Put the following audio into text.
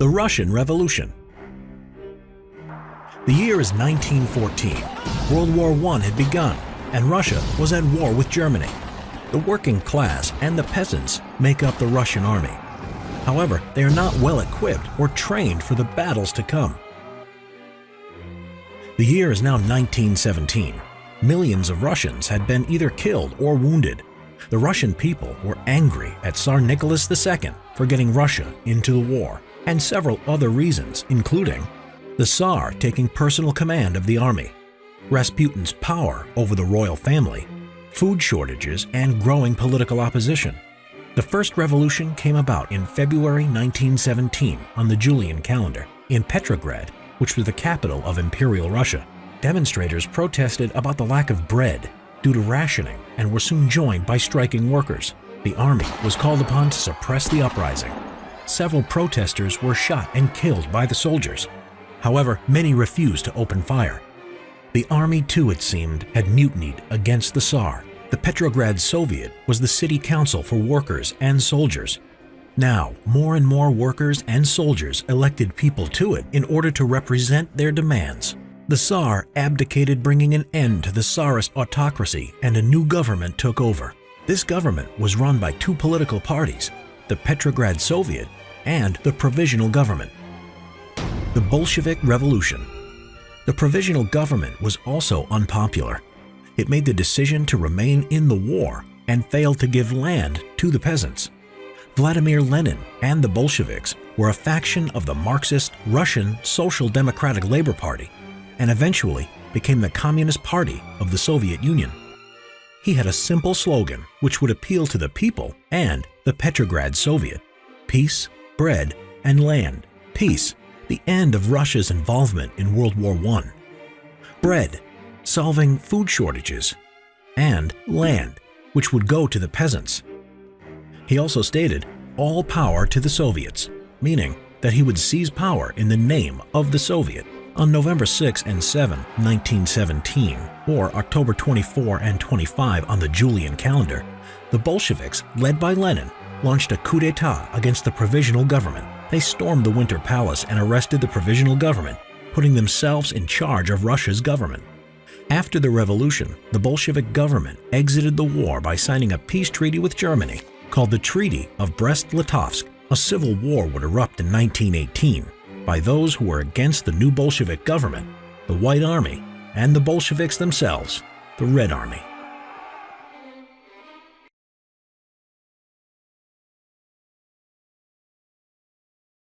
The Russian Revolution. The year is 1914. World War I had begun, and Russia was at war with Germany. The working class and the peasants make up the Russian army. However, they are not well equipped or trained for the battles to come. The year is now 1917. Millions of Russians had been either killed or wounded. The Russian people were angry at Tsar Nicholas II for getting Russia into the war, and several other reasons, including the Tsar taking personal command of the army, Rasputin's power over the royal family, food shortages, and growing political opposition. The first revolution came about in February 1917 on the Julian calendar in Petrograd, which was the capital of Imperial Russia. Demonstrators protested about the lack of bread due to rationing and were soon joined by striking workers. The army was called upon to suppress the uprising. Several protesters were shot and killed by the soldiers. However, many refused to open fire. The army, too, it seemed, had mutinied against the Tsar. The Petrograd Soviet was the city council for workers and soldiers. Now, more and more workers and soldiers elected people to it in order to represent their demands. The Tsar abdicated, bringing an end to the Tsarist autocracy, and a new government took over. This government was run by two political parties, the Petrograd Soviet and the Provisional Government. The Bolshevik Revolution. The Provisional Government was also unpopular. It made the decision to remain in the war and failed to give land to the peasants. Vladimir Lenin and the Bolsheviks were a faction of the Marxist Russian Social Democratic Labor Party and eventually became the Communist Party of the Soviet Union. He had a simple slogan which would appeal to the people and the Petrograd Soviet: peace, bread, and land. Peace, the end of Russia's involvement in World War I. Bread, solving food shortages. And land, which would go to the peasants. He also stated all power to the Soviets, meaning that he would seize power in the name of the Soviet. On November 6 and 7, 1917, or October 24 and 25 on the Julian calendar, the Bolsheviks, led by Lenin, launched a coup d'etat against the Provisional Government. They stormed the Winter Palace and arrested the Provisional Government, putting themselves in charge of Russia's government. After the revolution, the Bolshevik government exited the war by signing a peace treaty with Germany called the Treaty of Brest-Litovsk. A civil war would erupt in 1918 by those who were against the new Bolshevik government, the White Army, and the Bolsheviks themselves, the Red Army.